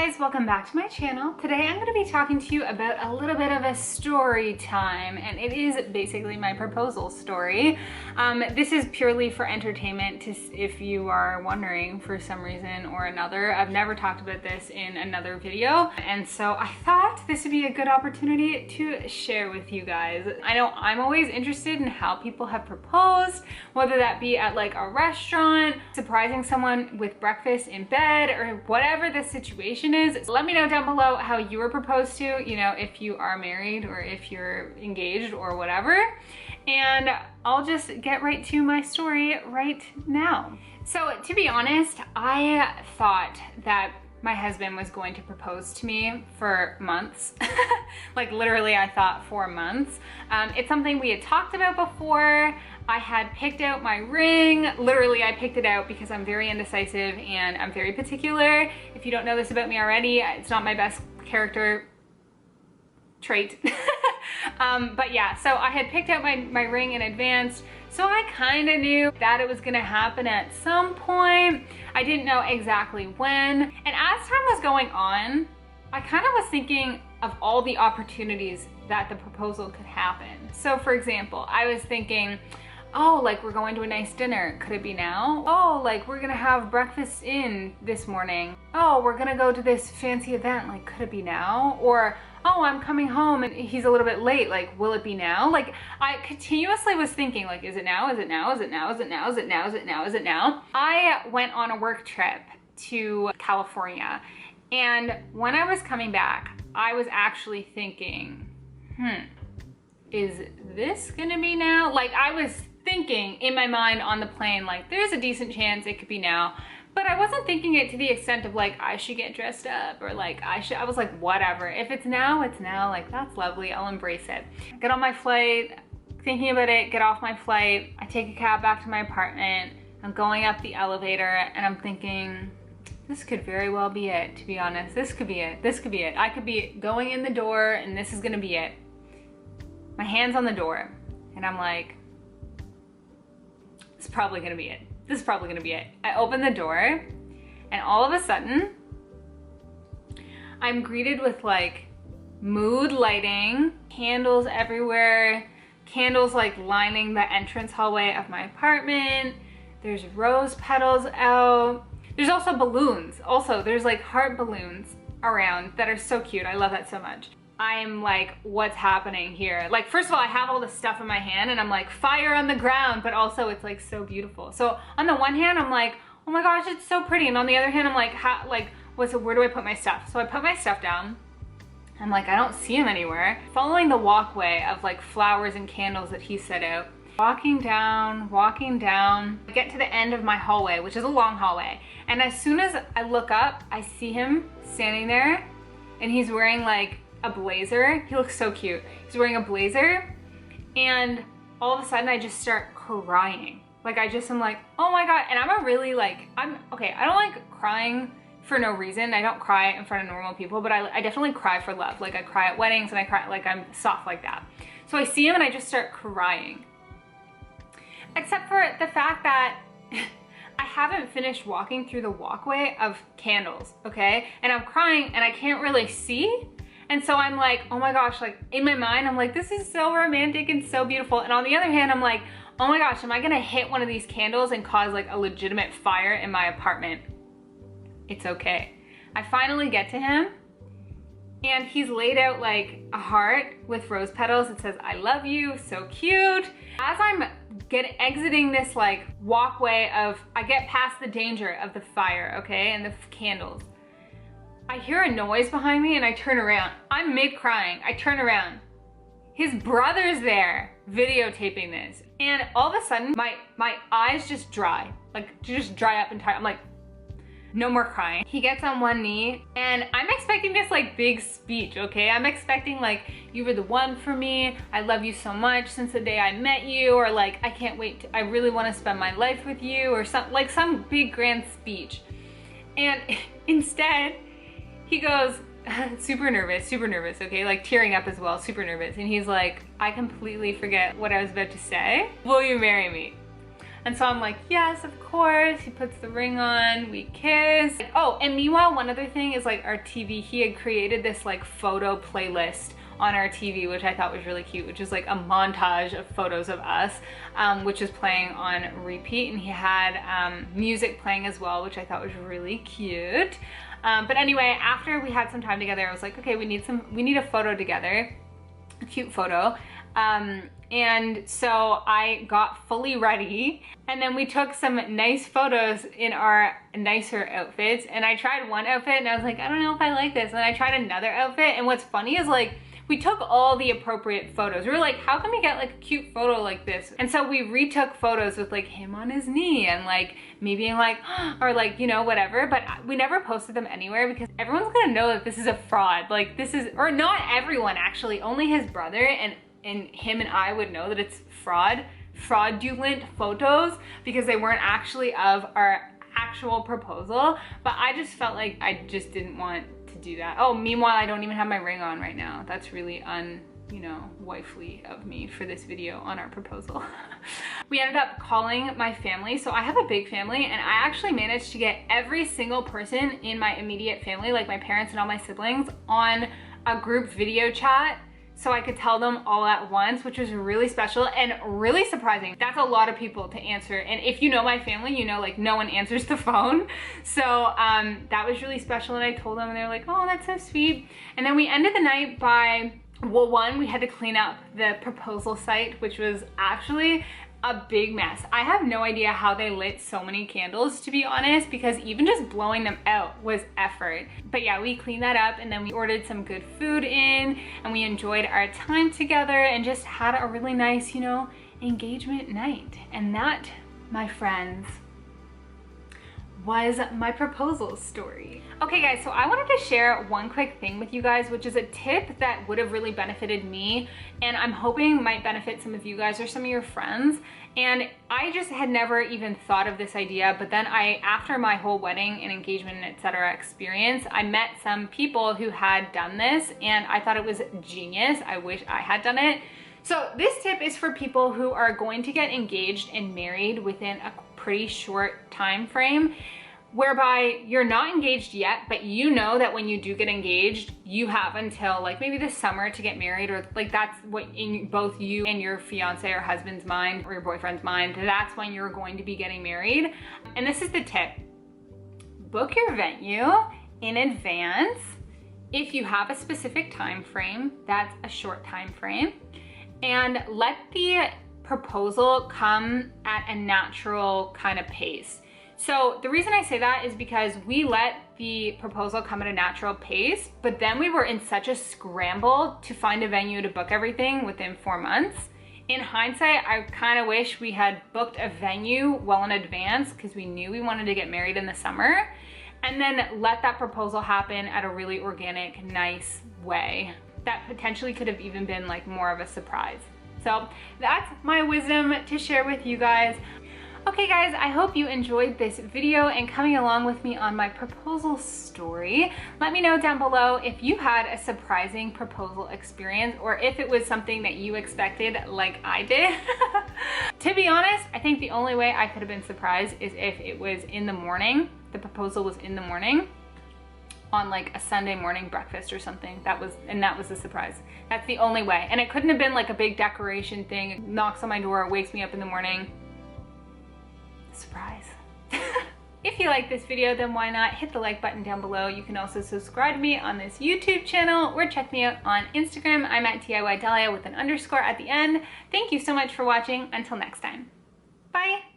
guys, welcome back to my channel. Today I'm going to be talking to you about a little bit of a story time, and it is basically my proposal story. This is purely for entertainment, if you are wondering for some reason or another. I've never talked about this in another video, and so I thought this would be a good opportunity to share with you guys. I know I'm always interested in how people have proposed, whether that be at like a restaurant, surprising someone with breakfast in bed, or whatever the situation is. Let me know down below how you were proposed to, you know, if you are married or if you're engaged or whatever. And I'll just get right to my story right now. So to be honest, I thought that my husband was going to propose to me for months. Like literally I thought 4 months. It's something we had talked about before. I had picked out my ring. Literally I picked it out because I'm very indecisive and I'm very particular. If you don't know this about me already, it's not my best character trait. But yeah, so I had picked out my ring in advance. So I kind of knew that it was gonna happen at some point. I didn't know exactly when. And as time was going on, I kind of was thinking of all the opportunities that the proposal could happen. So for example, I was thinking, oh, like we're going to a nice dinner. Could it be now? Oh, like we're gonna have breakfast in this morning. Oh, we're gonna go to this fancy event. Like, could it be now? Or, oh, I'm coming home and he's a little bit late. Like, will it be now? Like, I continuously was thinking, like, is it now? Is it now? Is it now? Is it now? Is it now? Is it now? Is it now? I went on a work trip to California. And when I was coming back, I was actually thinking, is this gonna be now? Like, I was thinking in my mind on the plane, like, there's a decent chance it could be now. But I wasn't thinking it to the extent of like, I should get dressed up or like, I was like, whatever. If it's now, it's now. Like, that's lovely. I'll embrace it. Get on my flight, thinking about it, get off my flight. I take a cab back to my apartment. I'm going up the elevator and I'm thinking, this could very well be it, to be honest. This could be it. This could be it. I could be going in the door and this is gonna be it. My hand's on the door and I'm like, this is probably gonna be it. This is probably gonna be it. I open the door and all of a sudden I'm greeted with like mood lighting, candles everywhere, candles like lining the entrance hallway of my apartment. There's rose petals out. There's also balloons. Also, there's like heart balloons around that are so cute. I love that so much. I'm like, what's happening here? Like, first of all, I have all this stuff in my hand and I'm like, fire on the ground, but also it's like so beautiful. So on the one hand, I'm like, oh my gosh, it's so pretty. And on the other hand, I'm like, where do I put my stuff? So I put my stuff down. I'm like, I don't see him anywhere. Following the walkway of like flowers and candles that he set out. Walking down, I get to the end of my hallway, which is a long hallway. And as soon as I look up, I see him standing there and he's wearing like a blazer. He looks so cute. He's wearing a blazer and all of a sudden I just start crying. Like I just am like, oh my God. And I'm a really like, I don't like crying for no reason. I don't cry in front of normal people, but I definitely cry for love. Like I cry at weddings and I cry, like I'm soft like that. So I see him and I just start crying. Except for the fact that I haven't finished walking through the walkway of candles, okay? And I'm crying and I can't really see. And so I'm like, oh my gosh, like in my mind, I'm like, this is so romantic and so beautiful. And on the other hand, I'm like, oh my gosh, am I gonna hit one of these candles and cause like a legitimate fire in my apartment? It's okay. I finally get to him and he's laid out like a heart with rose petals. It says, I love you, so cute. As I'm exiting this like walkway of, I get past the danger of the fire, okay, and the candles. I hear a noise behind me and I turn around. I'm mid crying. I turn around. His brother's there videotaping this. And all of a sudden my eyes just dry, like just dry up entirely. I'm like, no more crying. He gets on one knee and I'm expecting this like big speech, okay? I'm expecting like, you were the one for me. I love you so much since the day I met you, or like, I can't wait, I really want to spend my life with you, or some big grand speech. And instead, he goes, super nervous, okay? Like tearing up as well, super nervous. And he's like, I completely forget what I was about to say. Will you marry me? And so I'm like, yes, of course. He puts the ring on, we kiss. Oh, and meanwhile, one other thing is like our TV, he had created this like photo playlist on our TV, which I thought was really cute, which is like a montage of photos of us, which is playing on repeat. And he had music playing as well, which I thought was really cute. But anyway, after we had some time together, I was like, okay, we need a photo together, a cute photo. And so I got fully ready, and then we took some nice photos in our nicer outfits. And I tried one outfit and I was like, I don't know if I like this. And then I tried another outfit, and what's funny is like, we took all the appropriate photos. We were like, how can we get like a cute photo like this? And so we retook photos with like him on his knee and like me being like, or like, you know, whatever. But we never posted them anywhere because everyone's gonna know that this is a fraud. Like this is, or not everyone actually, only his brother and him and I would know that it's fraudulent photos because they weren't actually of our actual proposal. But I just felt like I just didn't want to do that. Oh, meanwhile, I don't even have my ring on right now. That's really you know, wifely of me for this video on our proposal. We ended up calling my family. So I have a big family, and I actually managed to get every single person in my immediate family, like my parents and all my siblings, on a group video chat so I could tell them all at once, which was really special and really surprising. That's a lot of people to answer. And if you know my family, you know like no one answers the phone. So that was really special, and I told them and they were like, oh, that's so sweet. And then we ended the night by, well, one, we had to clean up the proposal site, which was actually a big mess. I have no idea how they lit so many candles, to be honest, because even just blowing them out was effort. But yeah, we cleaned that up, and then we ordered some good food in, and we enjoyed our time together and just had a really nice, you know, engagement night. And that, my friends, was my proposal story. Okay guys, so I wanted to share one quick thing with you guys, which is a tip that would have really benefited me, and I'm hoping might benefit some of you guys or some of your friends. And I just had never even thought of this idea, but then after my whole wedding and engagement and etc. experience, I met some people who had done this, and I thought it was genius. I wish I had done it. So this tip is for people who are going to get engaged and married within a pretty short time frame, whereby you're not engaged yet, but you know that when you do get engaged, you have until like maybe this summer to get married, or like that's what in both you and your fiance or husband's mind or your boyfriend's mind, that's when you're going to be getting married. And this is the tip: book your venue in advance. If you have a specific time frame, that's a short time frame, and let the proposal come at a natural kind of pace. So the reason I say that is because we let the proposal come at a natural pace, but then we were in such a scramble to find a venue to book everything within 4 months. In hindsight, I kind of wish we had booked a venue well in advance, because we knew we wanted to get married in the summer, and then let that proposal happen at a really organic, nice way that potentially could have even been like more of a surprise. So that's my wisdom to share with you guys. Okay guys, I hope you enjoyed this video and coming along with me on my proposal story. Let me know down below if you had a surprising proposal experience, or if it was something that you expected like I did. To be honest, I think the only way I could have been surprised is if it was in the morning, the proposal was in the morning, on like a Sunday morning breakfast or something. That was a surprise. That's the only way. And it couldn't have been like a big decoration thing. It knocks on my door, wakes me up in the morning. Surprise. If you like this video, then why not hit the like button down below. You can also subscribe to me on this YouTube channel, or check me out on Instagram. I'm at DIY Dalia with an underscore at the end. Thank you so much for watching. Until next time. Bye.